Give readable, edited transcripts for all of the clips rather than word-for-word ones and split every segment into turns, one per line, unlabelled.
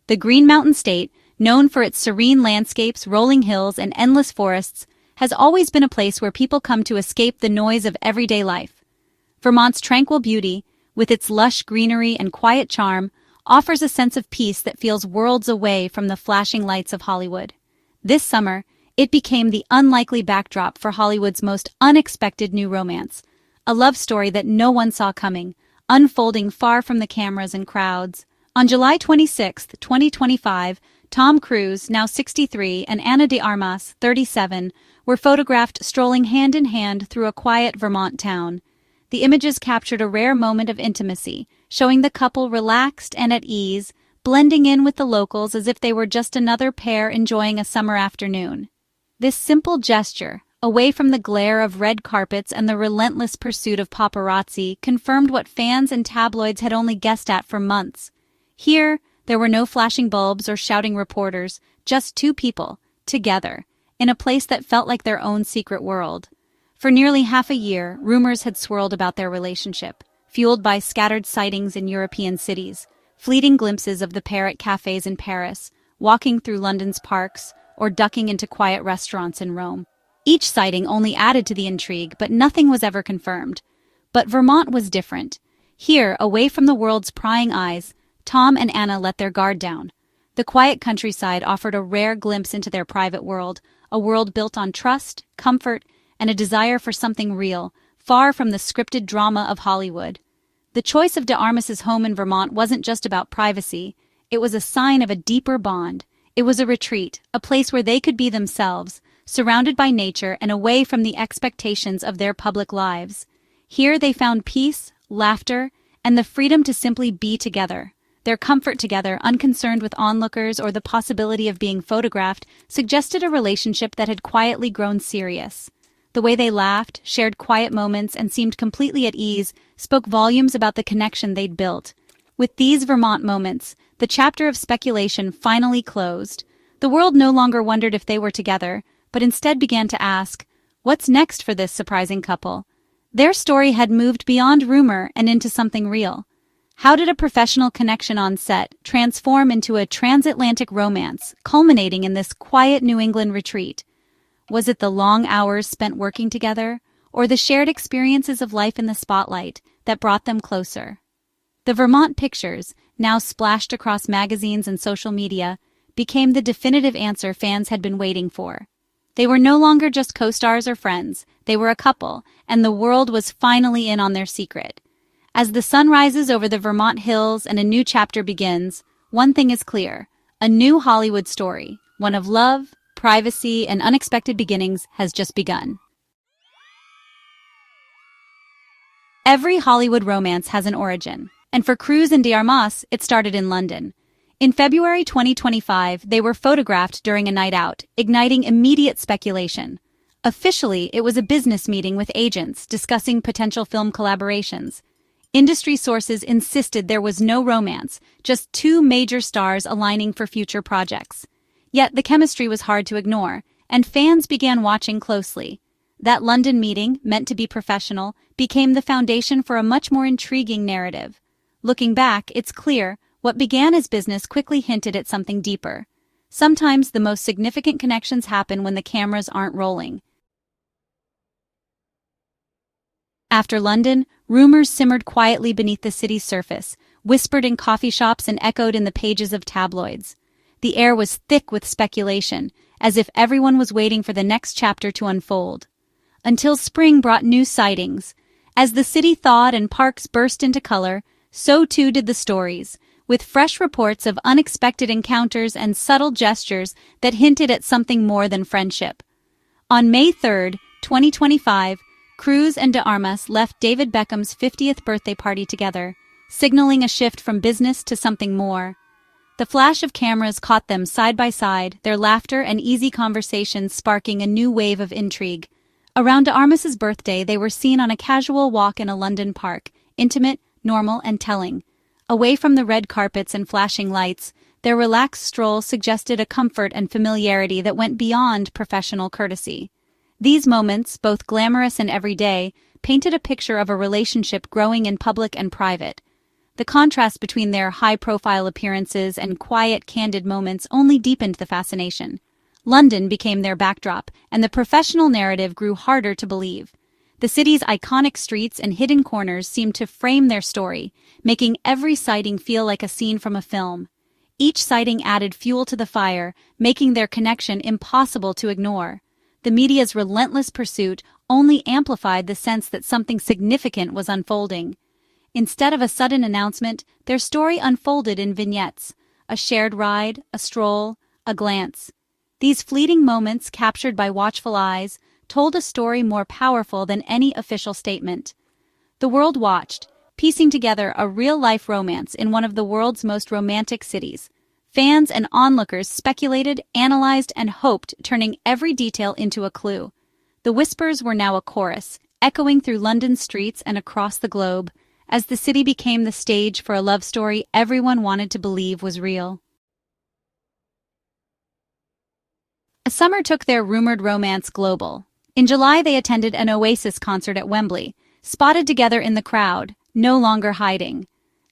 The Green Mountain State, known for its serene landscapes, rolling hills, and endless forests, has always been a place where people come to escape the noise of everyday life. Vermont's tranquil beauty, with its lush greenery and quiet charm, offers a sense of peace that feels worlds away from the flashing lights of Hollywood. This summer, it became the unlikely backdrop for Hollywood's most unexpected new romance, a love story that no one saw coming, unfolding far from the cameras and crowds. On July 26, 2025, Tom Cruise, now 63, and Ana de Armas, 37, were photographed strolling hand-in-hand through a quiet Vermont town. The images captured a rare moment of intimacy, showing the couple relaxed and at ease, blending in with the locals as if they were just another pair enjoying a summer afternoon. This simple gesture, away from the glare of red carpets and the relentless pursuit of paparazzi, confirmed what fans and tabloids had only guessed at for months. Here, there were no flashing bulbs or shouting reporters, just two people, together, in a place that felt like their own secret world. For nearly half a year, rumors had swirled about their relationship, fueled by scattered sightings in European cities, fleeting glimpses of the pair at cafes in Paris, walking through London's parks, or ducking into quiet restaurants in Rome. Each sighting only added to the intrigue, but nothing was ever confirmed. But Vermont was different. Here, away from the world's prying eyes, Tom and Anna let their guard down. The quiet countryside offered a rare glimpse into their private world, a world built on trust, comfort, and a desire for something real, far from the scripted drama of Hollywood. The choice of de Armas's home in Vermont wasn't just about privacy. It was a sign of a deeper bond. It was a retreat, a place where they could be themselves, surrounded by nature and away from the expectations of their public lives. Here they found peace, laughter, and the freedom to simply be together. Their comfort together, unconcerned with onlookers or the possibility of being photographed, suggested a relationship that had quietly grown serious. The way they laughed, shared quiet moments, and seemed completely at ease spoke volumes about the connection they'd built. With these Vermont moments, the chapter of speculation finally closed. The world no longer wondered if they were together, but instead began to ask, what's next for this surprising couple? Their story had moved beyond rumor and into something real. How did a professional connection on set transform into a transatlantic romance, culminating in this quiet New England retreat? Was it the long hours spent working together, or the shared experiences of life in the spotlight that brought them closer? The Vermont pictures, now splashed across magazines and social media, became the definitive answer fans had been waiting for. They were no longer just co-stars or friends, they were a couple, and the world was finally in on their secret. As the sun rises over the Vermont hills and a new chapter begins, one thing is clear: a new Hollywood story, one of love, privacy, and unexpected beginnings, has just begun. Every Hollywood romance has an origin, and for Cruise and de Armas, it started in London. In February 2025, they were photographed during a night out, igniting immediate speculation. Officially, it was a business meeting with agents discussing potential film collaborations. Industry sources insisted there was no romance, just two major stars aligning for future projects. Yet the chemistry was hard to ignore, and fans began watching closely. That London meeting, meant to be professional, became the foundation for a much more intriguing narrative. Looking back, it's clear, what began as business quickly hinted at something deeper. Sometimes the most significant connections happen when the cameras aren't rolling. After London, rumors simmered quietly beneath the city's surface, whispered in coffee shops and echoed in the pages of tabloids. The air was thick with speculation, as if everyone was waiting for the next chapter to unfold. Until spring brought new sightings. As the city thawed and parks burst into color, so too did the stories, with fresh reports of unexpected encounters and subtle gestures that hinted at something more than friendship. On May 3, 2025, Cruise and de Armas left David Beckham's 50th birthday party together, signaling a shift from business to something more. The flash of cameras caught them side by side, their laughter and easy conversations sparking a new wave of intrigue. Around de Armas's birthday, they were seen on a casual walk in a London park, intimate, normal, and telling. Away from the red carpets and flashing lights, their relaxed stroll suggested a comfort and familiarity that went beyond professional courtesy. These moments, both glamorous and everyday, painted a picture of a relationship growing in public and private. The contrast between their high-profile appearances and quiet, candid moments only deepened the fascination. London became their backdrop, and the professional narrative grew harder to believe. The city's iconic streets and hidden corners seemed to frame their story, making every sighting feel like a scene from a film. Each sighting added fuel to the fire, making their connection impossible to ignore. The media's relentless pursuit only amplified the sense that something significant was unfolding. Instead of a sudden announcement, their story unfolded in vignettes, a shared ride, a stroll, a glance. These fleeting moments, captured by watchful eyes, told a story more powerful than any official statement. The world watched, piecing together a real-life romance in one of the world's most romantic cities. Fans and onlookers speculated, analyzed, and hoped, turning every detail into a clue. The whispers were now a chorus, echoing through London's streets and across the globe. As the city became the stage for a love story everyone wanted to believe was real. A summer took their rumored romance global. In July, they attended an Oasis concert at Wembley, spotted together in the crowd, no longer hiding.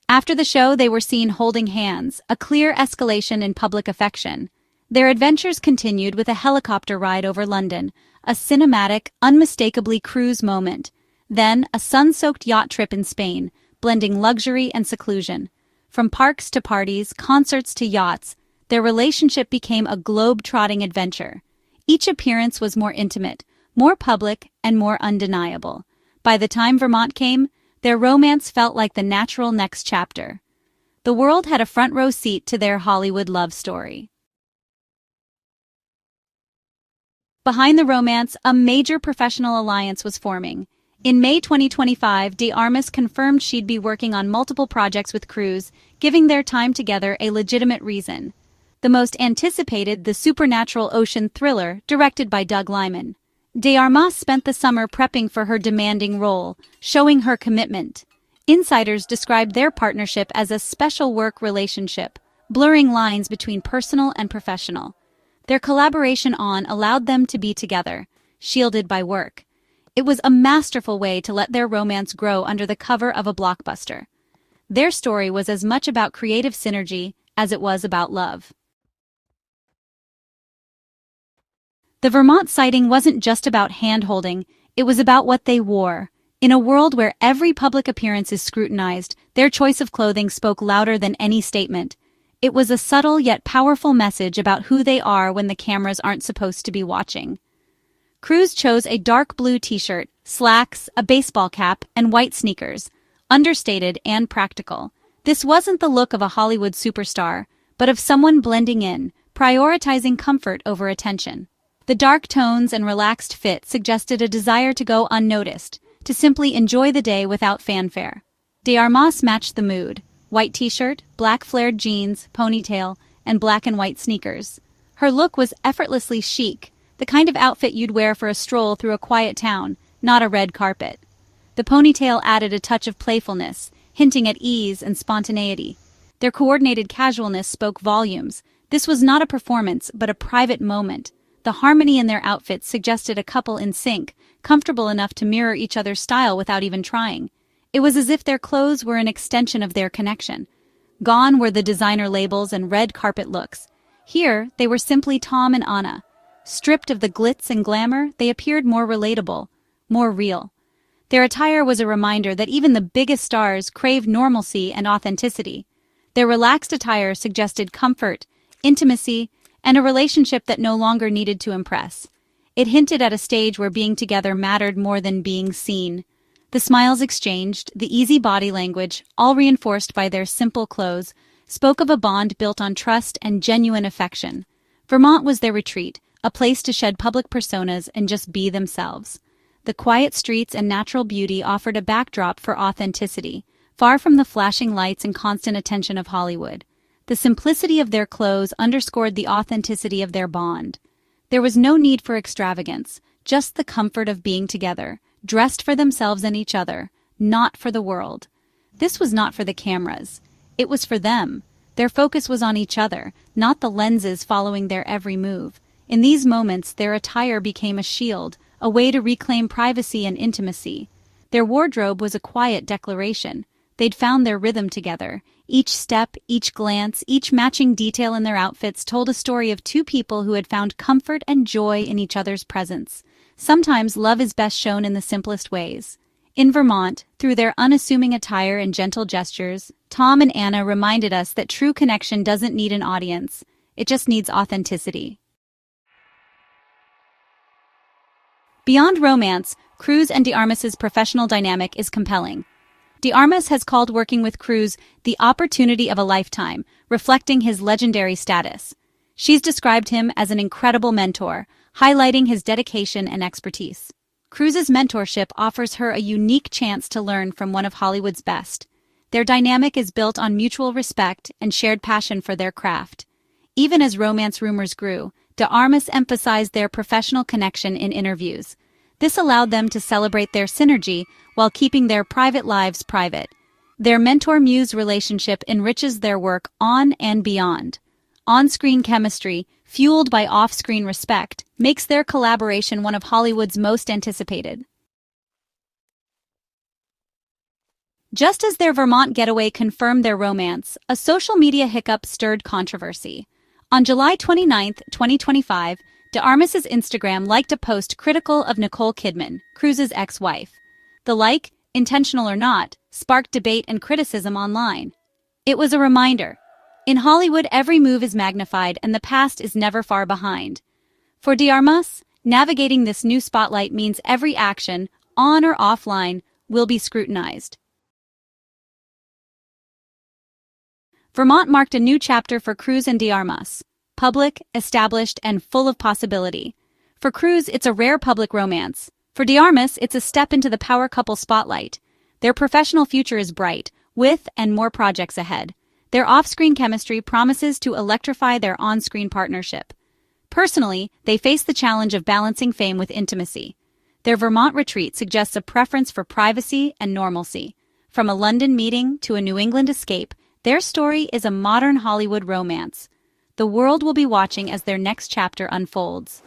After the show, they were seen holding hands, a clear escalation in public affection. Their adventures continued with a helicopter ride over London, a cinematic, unmistakably cruise moment. Then, a sun-soaked yacht trip in Spain, blending luxury and seclusion. From parks to parties, concerts to yachts, their relationship became a globe-trotting adventure. Each appearance was more intimate, more public, and more undeniable. By the time Vermont came, their romance felt like the natural next chapter. The world had a front-row seat to their Hollywood love story. Behind the romance, a major professional alliance was forming. In May 2025, Armas confirmed she'd be working on multiple projects with Cruise, giving their time together a legitimate reason. The most anticipated, the supernatural ocean thriller, directed by Doug Liman. Armas spent the summer prepping for her demanding role, showing her commitment. Insiders described their partnership as a special work relationship, blurring lines between personal and professional. Their collaboration allowed them to be together, shielded by work. It was a masterful way to let their romance grow under the cover of a blockbuster. Their story was as much about creative synergy as it was about love. The Vermont sighting wasn't just about hand-holding, it was about what they wore. In a world where every public appearance is scrutinized, their choice of clothing spoke louder than any statement. It was a subtle yet powerful message about who they are when the cameras aren't supposed to be watching. Cruise chose a dark blue t-shirt, slacks, a baseball cap, and white sneakers, understated and practical. This wasn't the look of a Hollywood superstar, but of someone blending in, prioritizing comfort over attention. The dark tones and relaxed fit suggested a desire to go unnoticed, to simply enjoy the day without fanfare. Armas matched the mood: white t-shirt, black flared jeans, ponytail, and black and white sneakers. Her look was effortlessly chic, the kind of outfit you'd wear for a stroll through a quiet town, not a red carpet. The ponytail added a touch of playfulness, hinting at ease and spontaneity. Their coordinated casualness spoke volumes. This was not a performance, but a private moment. The harmony in their outfits suggested a couple in sync, comfortable enough to mirror each other's style without even trying. It was as if their clothes were an extension of their connection. Gone were the designer labels and red carpet looks. Here, they were simply Tom and Anna. Stripped of the glitz and glamour, they appeared more relatable, more real. Their attire was a reminder that even the biggest stars crave normalcy and authenticity. Their relaxed attire suggested comfort, intimacy, and a relationship that no longer needed to impress. It hinted at a stage where being together mattered more than being seen. The smiles exchanged, the easy body language, all reinforced by their simple clothes, spoke of a bond built on trust and genuine affection. Vermont was their retreat, a place to shed public personas and just be themselves. The quiet streets and natural beauty offered a backdrop for authenticity, far from the flashing lights and constant attention of Hollywood. The simplicity of their clothes underscored the authenticity of their bond. There was no need for extravagance, just the comfort of being together, dressed for themselves and each other, not for the world. This was not for the cameras. It was for them. Their focus was on each other, not the lenses following their every move. In these moments, their attire became a shield, a way to reclaim privacy and intimacy. Their wardrobe was a quiet declaration. they'd found their rhythm together. Each step, each glance, each matching detail in their outfits told a story of two people who had found comfort and joy in each other's presence. Sometimes love is best shown in the simplest ways. In Vermont, through their unassuming attire and gentle gestures, Tom and Anna reminded us that true connection doesn't need an audience. It just needs authenticity. Beyond romance, Cruz and Armas's professional dynamic is compelling. Armas has called working with Cruz the opportunity of a lifetime, reflecting his legendary status. She's described him as an incredible mentor, highlighting his dedication and expertise. Cruz's mentorship offers her a unique chance to learn from one of Hollywood's best. Their dynamic is built on mutual respect and shared passion for their craft. Even as romance rumors grew, Armas emphasized their professional connection in interviews. This allowed them to celebrate their synergy while keeping their private lives private. Their mentor-muse relationship enriches their work on and beyond. On-screen chemistry, fueled by off-screen respect, makes their collaboration one of Hollywood's most anticipated. Just as their Vermont Getaway confirmed their romance, a social media hiccup stirred controversy. On July 29, 2025, Armas's Instagram liked a post critical of Nicole Kidman, Cruz's ex-wife. The like, intentional or not, sparked debate and criticism online. It was a reminder. In Hollywood, every move is magnified and the past is never far behind. For Armas, navigating this new spotlight means every action, on or offline, will be scrutinized. Vermont marked a new chapter for Cruz and Armas. Public, established, and full of possibility. For Cruz, it's a rare public romance. For Armas, it's a step into the power couple spotlight. Their professional future is bright, with and more projects ahead. Their off-screen chemistry promises to electrify their on-screen partnership. Personally, they face the challenge of balancing fame with intimacy. Their Vermont retreat suggests a preference for privacy and normalcy. From a London meeting to a New England escape, their story is a modern Hollywood romance. The world will be watching as their next chapter unfolds.